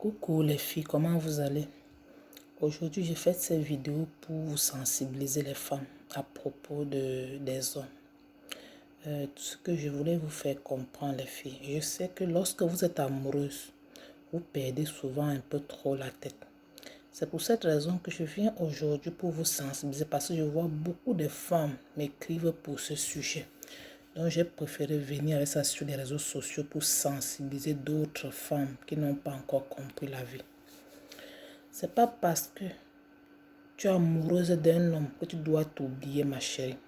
Coucou les filles, comment vous allez? Aujourd'hui, j'ai fait cette vidéo pour vous sensibiliser les femmes à propos des hommes. Tout ce que je voulais vous faire comprendre les filles. Je sais que lorsque vous êtes amoureuse, vous perdez souvent un peu trop la tête. C'est pour cette raison que je viens aujourd'hui pour vous sensibiliser parce que je vois beaucoup de femmes m'écrivent pour ce sujet. Donc j'ai préféré venir avec ça sur les réseaux sociaux pour sensibiliser d'autres femmes qui n'ont pas encore compris la vie. C'est pas parce que tu es amoureuse d'un homme que tu dois t'oublier, ma chérie.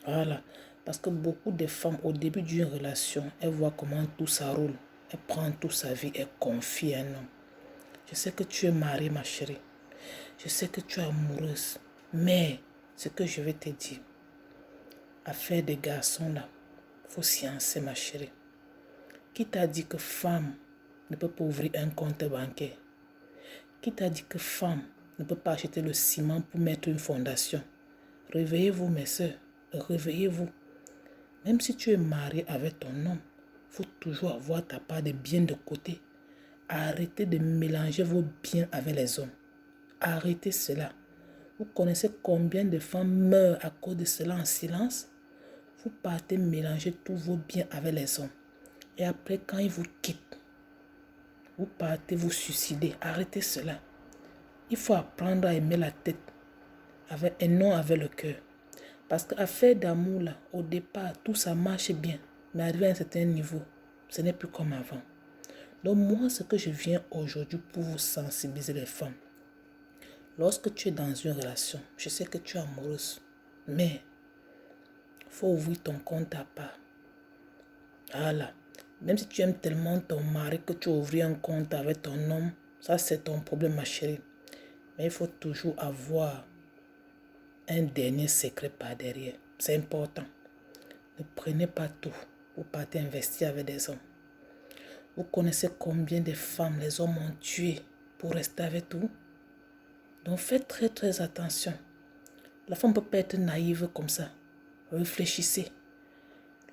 Voilà. Parce que beaucoup de femmes, au début d'une relation, elles voient comment tout ça roule. Elles prennent toute sa vie et confient à un homme. Je sais que tu es mariée, ma chérie. Je sais que tu es amoureuse. Mais, ce que je vais te dire, affaire des garçons là, il faut sciencer, ma chérie. Qui t'a dit que femme ne peut pas ouvrir un compte bancaire? Qui t'a dit que femme ne peut pas acheter le ciment pour mettre une fondation? Réveillez-vous, mes soeurs. Réveillez-vous. Même si tu es marié avec ton homme, il faut toujours avoir ta part de biens de côté. Arrêtez de mélanger vos biens avec les hommes. Arrêtez cela. Vous connaissez combien de femmes meurent à cause de cela en silence? Vous partez mélanger tous vos biens avec les hommes. Et après, quand ils vous quittent, vous partez vous suicider. Arrêtez cela. Il faut apprendre à aimer la tête et non avec le cœur. Parce qu'à faire d'amour, là, au départ, tout ça marche bien. Mais arrivé à un certain niveau, ce n'est plus comme avant. Donc moi, ce que je viens aujourd'hui pour vous sensibiliser les femmes. Lorsque tu es dans une relation, je sais que tu es amoureuse, mais il faut ouvrir ton compte à part. Voilà. Même si tu aimes tellement ton mari que tu ouvres un compte avec ton homme, ça c'est ton problème, ma chérie. Mais il faut toujours avoir un dernier secret par derrière. C'est important. Ne prenez pas tout. Vous partez investir avec des hommes. Vous connaissez combien de femmes les hommes ont tué pour rester avec vous? Donc faites très très attention. La femme ne peut pas être naïve comme ça. Réfléchissez.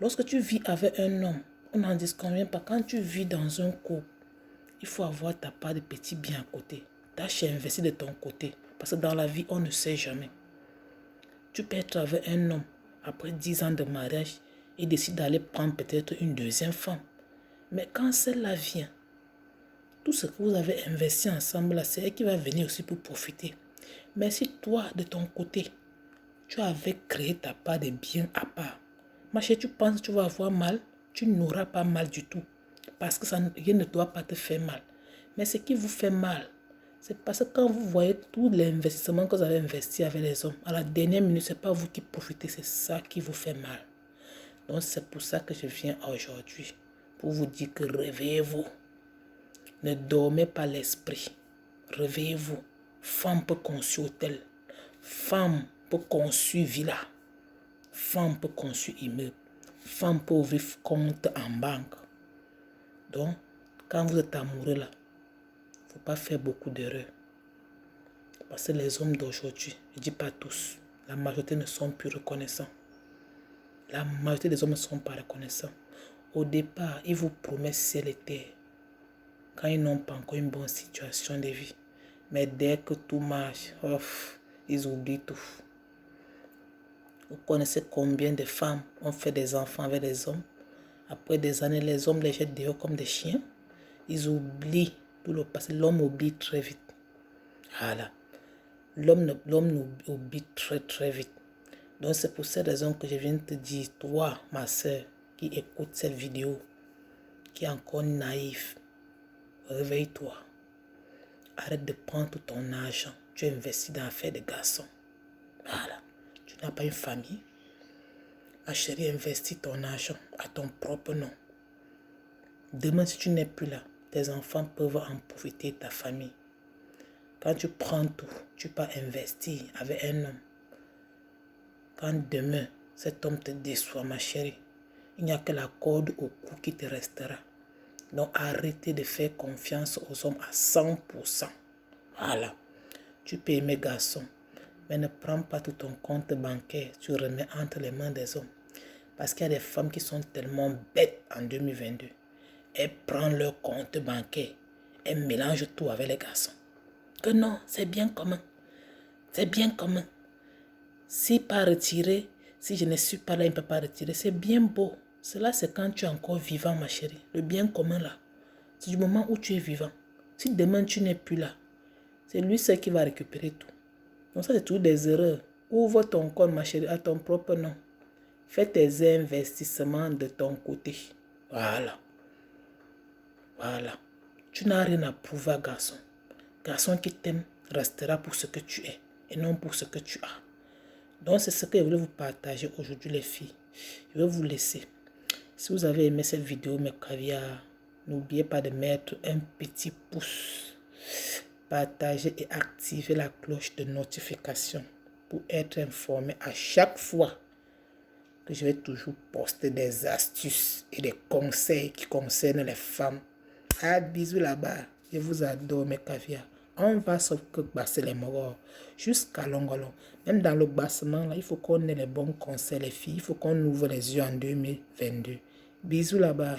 Lorsque tu vis avec un homme, on n'en disconvient pas. Quand tu vis dans un couple, il faut avoir ta part de petits biens à côté. Tâche à investir de ton côté. Parce que dans la vie, on ne sait jamais. Tu peux être avec un homme après 10 ans de mariage et décide d'aller prendre peut-être une deuxième femme. Mais quand celle-là vient, tout ce que vous avez investi ensemble, c'est elle qui va venir aussi pour profiter. Mais si toi, de ton côté, tu avais créé ta part de biens à part, ma chérie, tu penses que tu vas avoir mal? Tu n'auras pas mal du tout. Parce que rien ne doit pas te faire mal. Mais ce qui vous fait mal, c'est parce que quand vous voyez tout l'investissement que vous avez investi avec les hommes, à la dernière minute, ce n'est pas vous qui profitez, c'est ça qui vous fait mal. Donc c'est pour ça que je viens aujourd'hui, pour vous dire que réveillez-vous. Ne dormez pas l'esprit. Réveillez-vous. Femme peut construire hôtel. Femme peut construire villa. Femme peut construire immeuble. Femme peut ouvrir compte en banque. Donc, quand vous êtes amoureux là, il ne faut pas faire beaucoup d'erreurs. Parce que les hommes d'aujourd'hui, je ne dis pas tous, la majorité ne sont plus reconnaissants. La majorité des hommes ne sont pas reconnaissants. Au départ, ils vous promettent ciel et terre quand ils n'ont pas encore une bonne situation de vie. Mais dès que tout marche, ils oublient tout. Vous connaissez combien de femmes ont fait des enfants avec des hommes? Après des années, les hommes les jettent dehors comme des chiens. Ils oublient tout le passé. L'homme oublie très vite. Voilà. L'homme oublie très très vite. Donc c'est pour cette raison que je viens de te dire, toi, ma soeur, qui écoute cette vidéo, qui est encore naïf, réveille-toi. Arrête de prendre tout ton argent. Tu investis dans l'affaire des garçons. Voilà. Tu n'as pas une famille. Ma chérie, investis ton argent à ton propre nom. Demain, si tu n'es plus là, tes enfants peuvent en profiter, ta famille. Quand tu prends tout, tu peux investir avec un homme. Quand demain, cet homme te déçoit, ma chérie, il n'y a que la corde au cou qui te restera. Donc, arrêtez de faire confiance aux hommes à 100%. Voilà. Tu peux aimer garçon, mais ne prends pas tout ton compte bancaire, tu remets entre les mains des hommes. Parce qu'il y a des femmes qui sont tellement bêtes en 2022. Elles prennent leur compte bancaire. elle mélange tout avec les garçons. Que non, c'est bien commun. C'est bien commun. Si pas retiré, si je ne suis pas là, il ne peut pas retirer. C'est bien beau. Cela, c'est quand tu es encore vivant, ma chérie. Le bien commun, là. C'est du moment où tu es vivant. Si demain, tu n'es plus là, c'est lui seul qui va récupérer tout. Donc ça, c'est tout des erreurs. Ouvre ton compte, ma chérie, à ton propre nom. Fais tes investissements de ton côté. Voilà. Voilà. Tu n'as rien à prouver, garçon. Garçon qui t'aime restera pour ce que tu es et non pour ce que tu as. Donc, c'est ce que je voulais vous partager aujourd'hui, les filles. Je vais vous laisser. Si vous avez aimé cette vidéo, mes caviars, n'oubliez pas de mettre un petit pouce, partager et activer la cloche de notification pour être informé à chaque fois que je vais toujours poster des astuces et des conseils qui concernent les femmes. Ah, bisous là-bas. Je vous adore, mes caviars. On va sauf que basser les morts jusqu'à Longolon. Même dans le bassement, là, il faut qu'on ait les bons conseils, les filles. Il faut qu'on ouvre les yeux en 2022. Bisous là-bas.